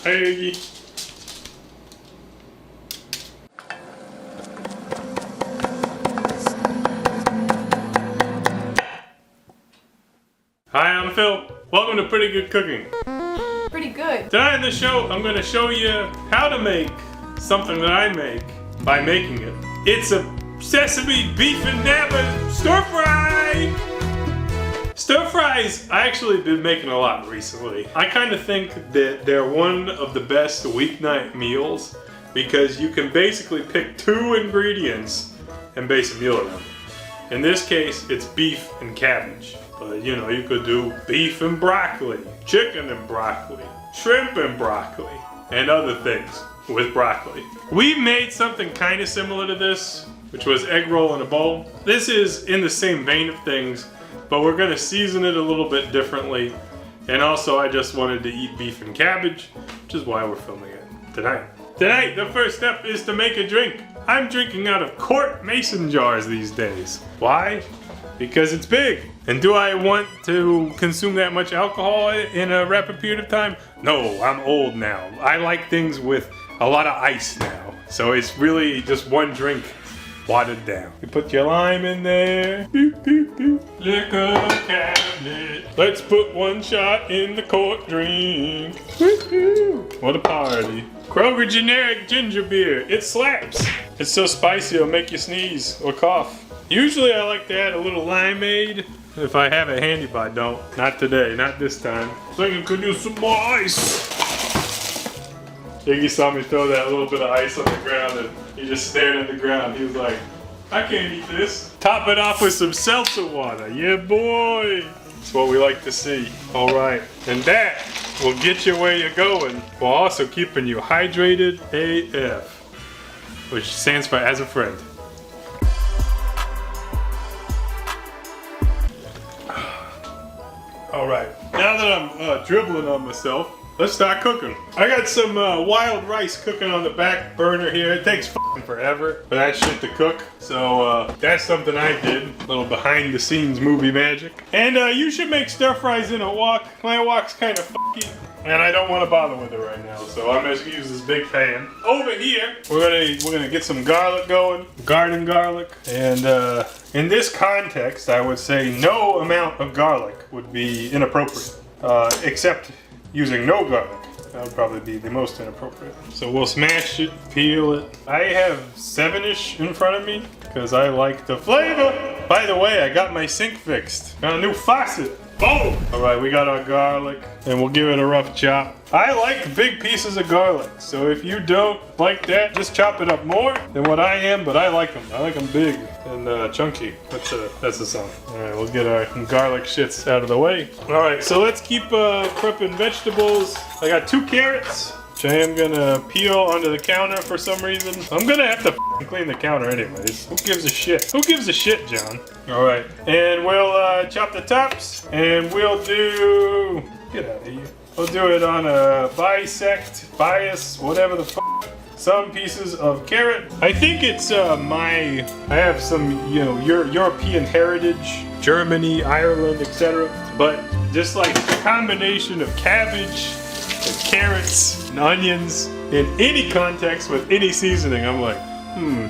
Hey. Hi, I'm Phil. Welcome to Pretty Good Cooking. Pretty good. Tonight in the show, I'm going to show you how to make something that I make by making it. It's a sesame beef and Napa stir fry. Stir fries, I actually been making a lot recently. I kind of think that they're one of the best weeknight meals because you can basically pick 2 ingredients and base a meal around it. In this case, it's beef and cabbage. But you know, you could do beef and broccoli, chicken and broccoli, shrimp and broccoli, and other things with broccoli. We made something kind of similar to this, which was egg roll in a bowl. This is in the same vein of things, but we're gonna season it a little bit differently. And also, I just wanted to eat beef and cabbage, which is why we're filming it tonight. Tonight, the first step is to make a drink. I'm drinking out of quart mason jars these days. Why? Because it's big. And do I want to consume that much alcohol in a rapid period of time? No, I'm old now. I like things with a lot of ice now. So it's really just one drink watered down. You put your lime in there. Boop, boop, boop. Liquor cabinet. Let's put one shot in the quart drink. Woo-hoo. What a party. Kroger generic ginger beer. It slaps. It's so spicy it'll make you sneeze or cough. Usually I like to add a little limeade if I have it handy, but I don't. Not today, not this time. Thinking could use some more ice. Iggy saw me throw that little bit of ice on the ground and he just stared at the ground. He was like, I can't eat this. Top it off with some seltzer water. Yeah, boy. That's what we like to see. All right, and that will get you where you're going while also keeping you hydrated AF, which stands for as a friend. All right, now that I'm dribbling on myself, let's start cooking. I got some wild rice cooking on the back burner here. It takes f***ing forever for that shit to cook. So that's something I did. A little behind the scenes movie magic. And you should make stir fries in a wok. My wok's kind of f***y and I don't want to bother with it right now. So I'm just gonna use this big pan. Over here, we're gonna get some garlic going. Garden garlic. And in this context, I would say no amount of garlic would be inappropriate. Except using no garlic. That would probably be the most inappropriate. So we'll smash it, peel it. I have 7-ish in front of me because I like the flavor. By the way, I got my sink fixed. Got a new faucet. Boom! All right, we got our garlic and we'll give it a rough chop. I like big pieces of garlic. So if you don't like that, just chop it up more than what I am, but I like them. I like them big and chunky. That's the song. All right, we'll get our garlic shits out of the way. All right, so let's keep prepping vegetables. I got 2 carrots, which I am gonna peel onto the counter for some reason. I'm gonna have to clean the counter anyways. Who gives a shit? Who gives a shit, John? All right, and we'll chop the tops, and we'll do, get out of here. We'll do it on a bias, whatever the fuck. Some pieces of carrot. I think it's I have some, you know, European heritage, Germany, Ireland, etc. But just like the combination of cabbage and carrots and onions in any context with any seasoning, I'm like,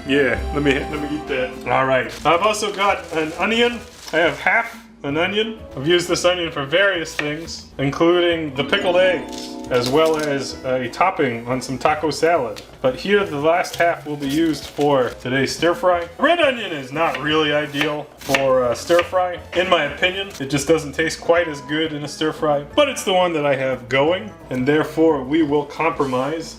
yeah, let me eat that. All right, I've also got an onion. I have half an onion. I've used this onion for various things, including the pickled eggs, as well as a topping on some taco salad. But here, the last half will be used for today's stir fry. Red onion is not really ideal for stir fry, in my opinion. It just doesn't taste quite as good in a stir fry, but it's the one that I have going, and therefore we will compromise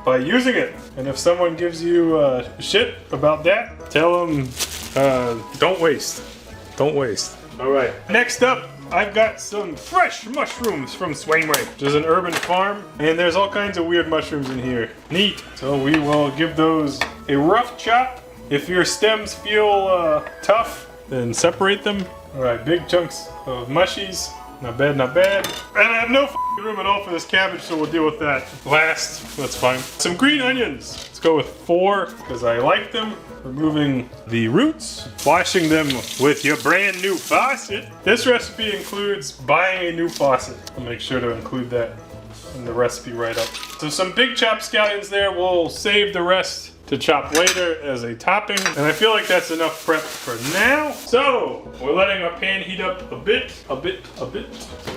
by using it. And if someone gives you shit about that, tell them don't waste. Don't waste. All right, next up, I've got some fresh mushrooms from Swainwright, which is an urban farm, and there's all kinds of weird mushrooms in here. Neat. So we will give those a rough chop. If your stems feel tough, then separate them. All right, big chunks of mushies. Not bad, not bad. And I have no f***ing room at all for this cabbage, so we'll deal with that last. That's fine. Some green onions. Let's go with 4, because I like them. Removing the roots, washing them with your brand new faucet. This recipe includes buying a new faucet. I'll make sure to include that in the recipe right up. So some big chopped scallions there. We'll save the rest to chop later as a topping. And I feel like that's enough prep for now. So we're letting our pan heat up a bit. So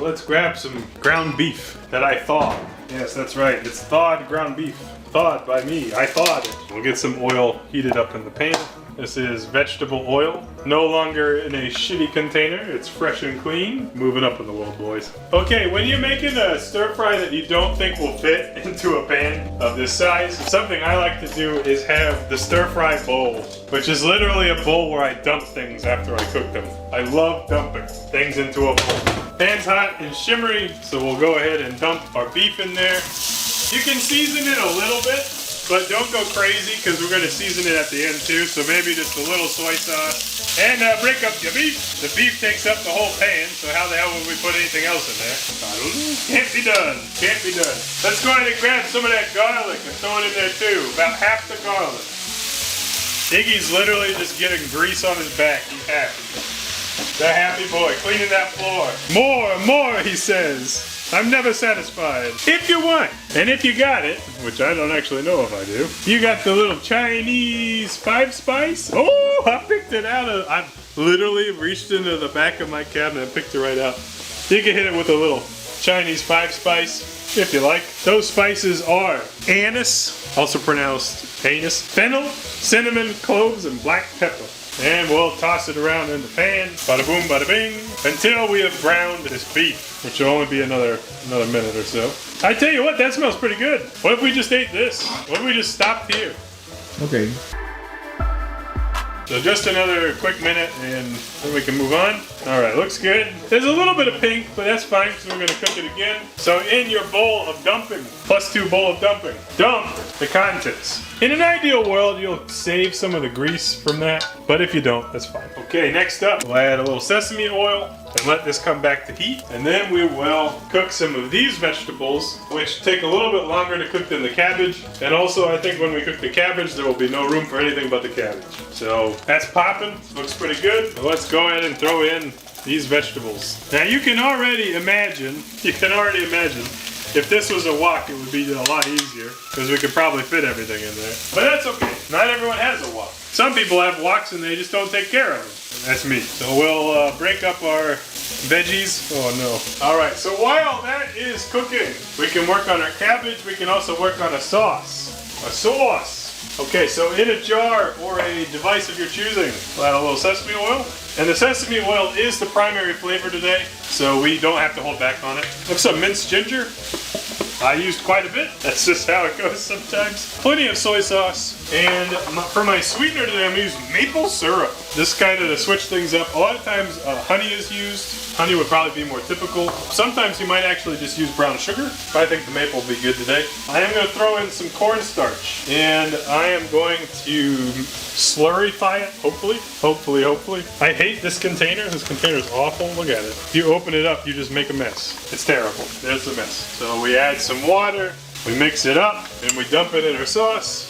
let's grab some ground beef that I thawed. Yes, that's right. It's thawed ground beef. Thawed by me. I thawed it. We'll get some oil heated up in the pan. This is vegetable oil. No longer in a shitty container. It's fresh and clean. Moving up in the world, boys. Okay, when you're making a stir fry that you don't think will fit into a pan of this size, something I like to do is have the stir fry bowl, which is literally a bowl where I dump things after I cook them. I love dumping things into a bowl. Pan's hot and shimmery, so we'll go ahead and dump our beef in there. You can season it a little bit, but don't go crazy because we're going to season it at the end too. So maybe just a little soy sauce. And break up your beef. The beef takes up the whole pan, so how the hell would we put anything else in there? I don't know. Can't be done. Can't be done. Let's go ahead and grab some of that garlic and throw it in there too. About half the garlic. Iggy's literally just getting grease on his back. He's happy. The happy boy, cleaning that floor. More, he says. I'm never satisfied. If you want, and if you got it, which I don't actually know if I do, you got the little Chinese 5-spice. Oh, I picked it out of, I literally reached into the back of my cabinet and picked it right out. You can hit it with a little Chinese 5-spice if you like. Those spices are anise, also pronounced anus, fennel, cinnamon, cloves, and black pepper. And we'll toss it around in the pan, bada boom, bada bing, until we have browned this beef, which will only be another minute or so. I tell you what, that smells pretty good. What if we just ate this? What if we just stopped here? Okay. So just another quick minute and then we can move on. All right, looks good. There's a little bit of pink, but that's fine because we're gonna cook it again. So in your bowl of dumping, +2 bowl of dumping, dump the contents. In an ideal world, you'll save some of the grease from that, but if you don't, that's fine. Okay, next up, we'll add a little sesame oil and let this come back to heat. And then we will cook some of these vegetables, which take a little bit longer to cook than the cabbage. And also, I think when we cook the cabbage, there will be no room for anything but the cabbage. So that's popping, looks pretty good. So let's go ahead and throw in these vegetables. Now you can already imagine, if this was a wok, it would be a lot easier because we could probably fit everything in there. But that's okay. Not everyone has a wok. Some people have woks and they just don't take care of them. That's me. So we'll break up our veggies. Oh no. All right, so while that is cooking, we can work on our cabbage. We can also work on a sauce. A sauce. Okay, so in a jar or a device of your choosing, we'll add a little sesame oil. And the sesame oil is the primary flavor today, so we don't have to hold back on it. Have some minced ginger. I used quite a bit. That's just how it goes sometimes. Plenty of soy sauce. And for my sweetener today, I'm going to use maple syrup. This kind of to switch things up. A lot of times honey is used. Honey would probably be more typical. Sometimes you might actually just use brown sugar, but I think the maple will be good today. I am going to throw in some cornstarch, and I am going to slurryfy it, hopefully. I hate this container. This container is awful. Look at it. If you open it up, you just make a mess. It's terrible. There's the mess. So we add some water, we mix it up, and we dump it in our sauce.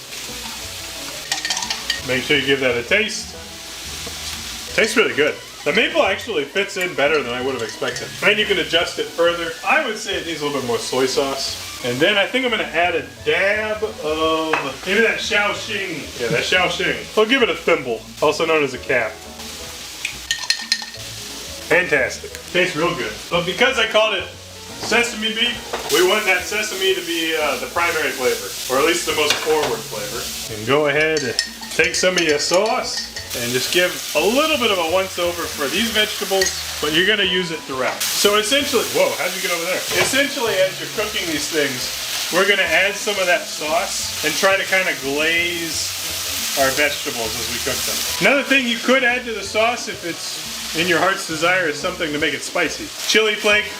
Make sure you give that a taste. Tastes really good. The maple actually fits in better than I would have expected. And you can adjust it further. I would say it needs a little bit more soy sauce. And then I think I'm gonna add a dab of maybe that Shaoxing. Yeah, that Shaoxing. I'll give it a thimble, also known as a cap. Fantastic. Tastes real good. But because I called it sesame beef, we want that sesame to be the primary flavor, or at least the most forward flavor. And go ahead and take some of your sauce and just give a little bit of a once-over for these vegetables, but you're gonna use it throughout. So essentially, whoa, how'd you get over there? Essentially, as you're cooking these things, we're gonna add some of that sauce and try to kind of glaze our vegetables as we cook them. Another thing you could add to the sauce, if it's in your heart's desire, is something to make it spicy. Chili flake,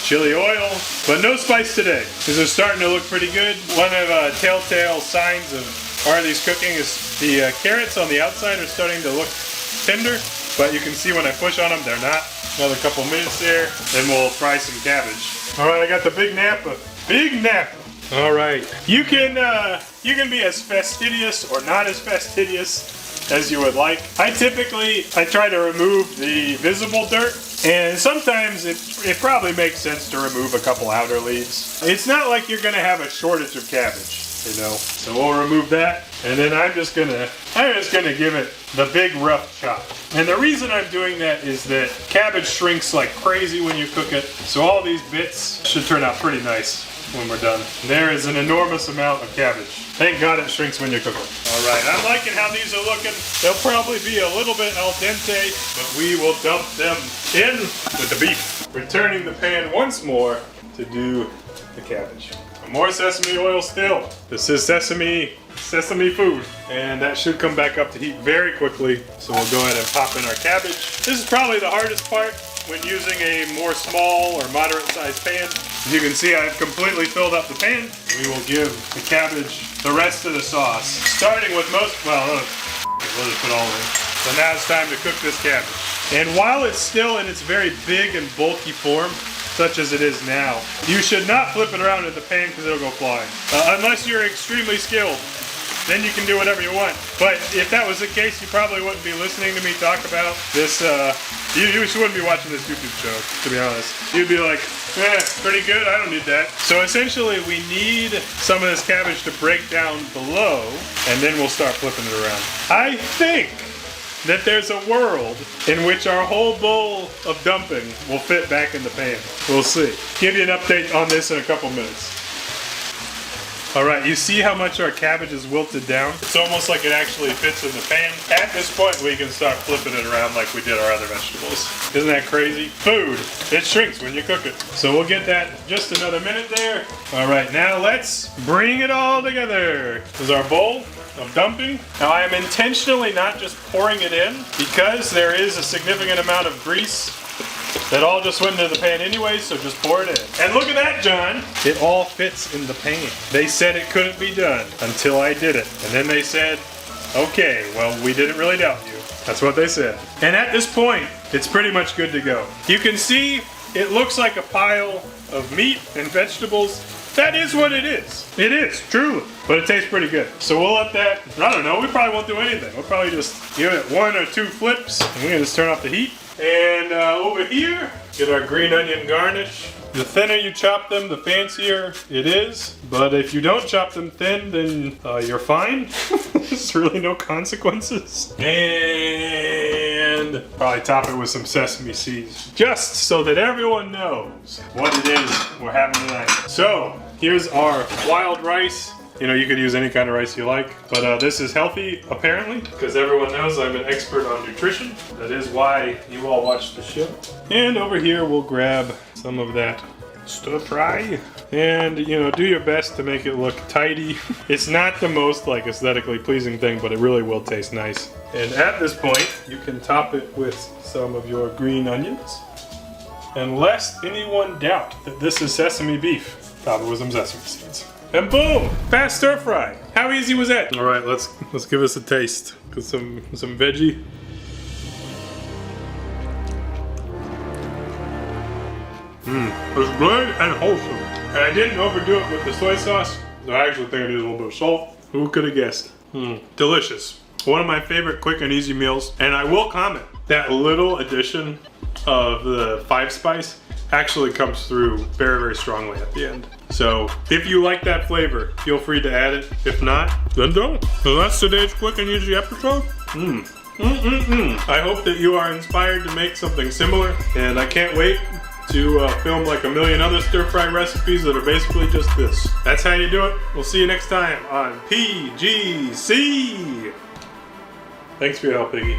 chili oil, but no spice today, because it's starting to look pretty good. One of telltale signs of Harley's cooking is the carrots on the outside are starting to look tender, but you can see when I push on them, they're not. Another couple minutes there, then we'll fry some cabbage. All right, I got the big Napa. Big Napa. All right, you can be as fastidious or not as fastidious as you would like. I try to remove the visible dirt, and sometimes it probably makes sense to remove a couple outer leaves. It's not like you're gonna have a shortage of cabbage, you know. So we'll remove that, and then I'm just gonna give it the big rough chop. And the reason I'm doing that is that cabbage shrinks like crazy when you cook it, so all these bits should turn out pretty nice when we're done. There is an enormous amount of cabbage. Thank God it shrinks when you cook them. All right, I'm liking how these are looking. They'll probably be a little bit al dente, but we will dump them in with the beef. Returning the pan once more to do the cabbage. More sesame oil still. This is sesame food, and that should come back up to heat very quickly. So we'll go ahead and pop in our cabbage. This is probably the hardest part when using a more small or moderate sized pan. As you can see, I've completely filled up the pan. We will give the cabbage the rest of the sauce, starting with we'll just put all in. So now it's time to cook this cabbage. And while it's still in its very big and bulky form, such as it is now, you should not flip it around in the pan because it'll go flying. Unless you're extremely skilled. Then you can do whatever you want. But if that was the case, you probably wouldn't be listening to me talk about this. You wouldn't be watching this YouTube show, to be honest. You'd be like, pretty good, I don't need that. So essentially, we need some of this cabbage to break down below, and then we'll start flipping it around. I think that there's a world in which our whole bowl of dumping will fit back in the pan. We'll see. Give you an update on this in a couple minutes. All right, you see how much our cabbage is wilted down? It's almost like it actually fits in the pan. At this point, we can start flipping it around like we did our other vegetables. Isn't that crazy? Food, it shrinks when you cook it. So we'll get that just another minute there. All right, now let's bring it all together. This is our bowl of dumping. Now I am intentionally not just pouring it in because there is a significant amount of grease that all just went into the pan anyway, so just pour it in. And look at that, John! It all fits in the pan. They said it couldn't be done until I did it. And then they said, okay, well, we didn't really doubt you. That's what they said. And at this point, it's pretty much good to go. You can see it looks like a pile of meat and vegetables. That is what it is. It is, truly. But it tastes pretty good. So we'll let that, I don't know, we probably won't do anything. We'll probably just give it 1 or 2 flips. And we're gonna just turn off the heat. And over here, get our green onion garnish. The thinner you chop them, the fancier it is. But if you don't chop them thin, then you're fine. There's really no consequences. And probably top it with some sesame seeds. Just so that everyone knows what it is we're having tonight. So, here's our wild rice. You know, you could use any kind of rice you like, but this is healthy, apparently, because everyone knows I'm an expert on nutrition. That is why you all watch the show. And over here, we'll grab some of that stir fry. And, you know, do your best to make it look tidy. It's not the most, like, aesthetically pleasing thing, but it really will taste nice. And at this point, you can top it with some of your green onions. And lest anyone doubt that this is sesame beef, top it with some sesame seeds. And boom! Fast stir fry. How easy was that? All right, let's give us a taste. Get some veggie. It's good and wholesome. And I didn't overdo it with the soy sauce. So I actually think I did a little bit of salt. Who could have guessed? Delicious. One of my favorite quick and easy meals. And I will comment, that little addition of the 5 spice actually comes through very, very strongly at the end. So if you like that flavor, feel free to add it. If not, then don't. So that's today's quick and easy episode. I hope that you are inspired to make something similar, and I can't wait to film like a million other stir-fry recipes that are basically just this. That's how you do it. We'll see you next time on PGC. Thanks for your help, Piggy.